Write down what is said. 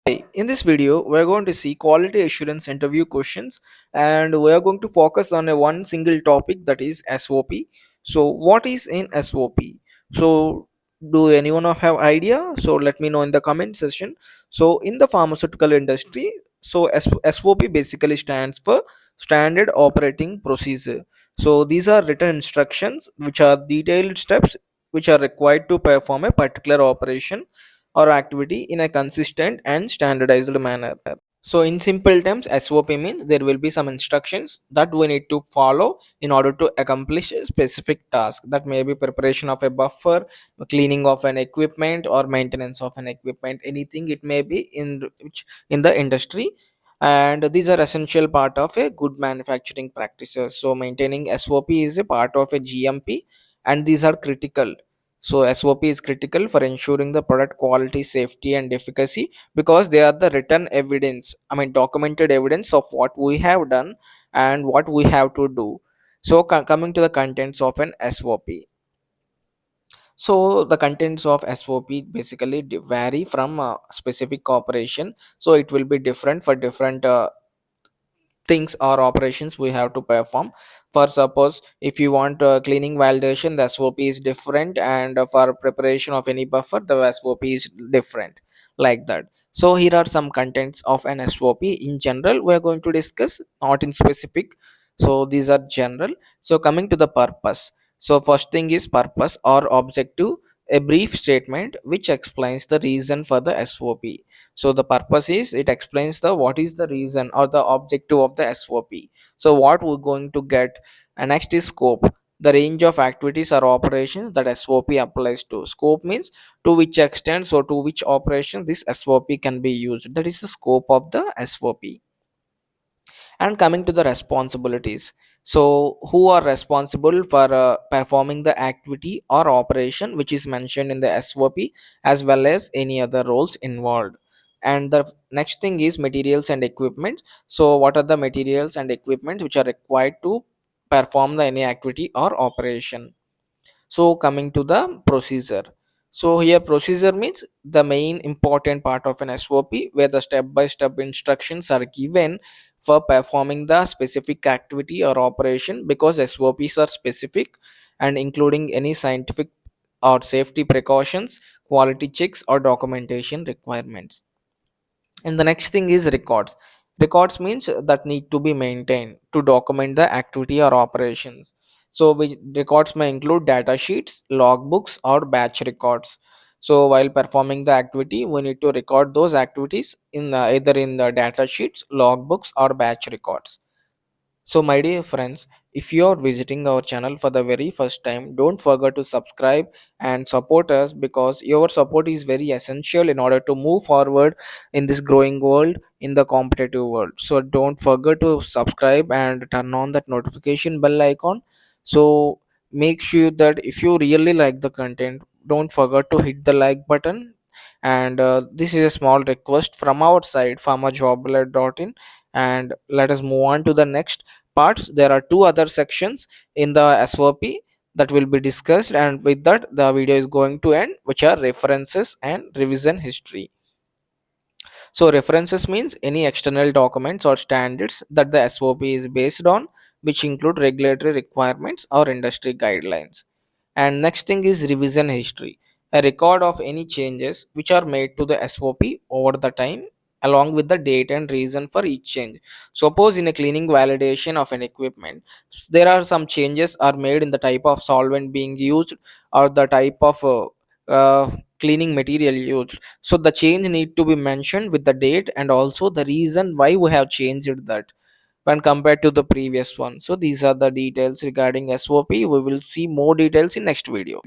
Hi, in this video, we're going to see quality assurance interview questions and we are going to focus on a one single topic, that is SOP. So, what is in SOP? So, do anyone of have idea? So, let me know in the comment section. So, in the pharmaceutical industry, SOP basically stands for Standard Operating Procedure. So, these are written instructions which are detailed steps which are required to perform a particular operation or activity in a consistent and standardized manner. So, in simple terms, SOP means there will be some instructions that we need to follow in order to accomplish a specific task. That may be preparation of a buffer, cleaning of an equipment, or maintenance of an equipment. Anything it may be in the industry, and these are essential part of a good manufacturing practices. So, maintaining SOP is a part of a GMP, and these are critical. So, SOP is critical for ensuring the product quality, safety, and efficacy because they are the written evidence, documented evidence of what we have done and what we have to do. So, coming to the contents of an SOP. So, the contents of SOP basically vary from specific corporation. So, it will be different for different things or operations we have to perform. For suppose if you want cleaning validation, the SOP is different, and for preparation of any buffer, the SOP is different, like that. So here are some contents of an SOP. In general, we are going to discuss, not in specific. So these are general. So coming to the purpose, so first thing is purpose or objective, a brief statement which explains the reason for the SOP. So the purpose is it explains the what is the reason or the objective of the SOP. So what we're going to get. And next is scope, the range of activities or operations that SOP applies to. Scope means to which extent, so to which operation this SOP can be used. That is the scope of the SOP. And coming to the responsibilities, so who are responsible for performing the activity or operation which is mentioned in the SOP, as well as any other roles involved. And the next thing is materials and equipment. So what are the materials and equipment which are required to perform the any activity or operation. So coming to the procedure. So here procedure means the main important part of an SOP where the step by step instructions are given for performing the specific activity or operation, because SOPs are specific and including any scientific or safety precautions, quality checks, or documentation requirements. And the next thing is records. Records means that need to be maintained to document the activity or operations. So which records may include data sheets, logbooks, or batch records. So while performing the activity, we need to record those activities in either in the data sheets, logbooks, or batch records. So, my dear friends, if you are visiting our channel for the very first time, don't forget to subscribe and support us, because your support is very essential in order to move forward in this growing world, in the competitive world. So, don't forget to subscribe and turn on that notification bell icon. So, make sure that if you really like the content, don't forget to hit the like button. And this is a small request from our side, pharmajob.in. And let us move on to the next parts. There are two other sections in the SOP that will be discussed, and with that the video is going to end, which are references and revision history. So references means any external documents or standards that the SOP is based on, which include regulatory requirements or industry guidelines. And next thing is revision history, a record of any changes which are made to the SOP over the time, along with the date and reason for each change. Suppose in a cleaning validation of an equipment, there are some changes are made in the type of solvent being used, or the type of cleaning material used. So the change need to be mentioned with the date and also the reason why we have changed that when compared to the previous one. So these are the details regarding SOP. We will see more details in next video.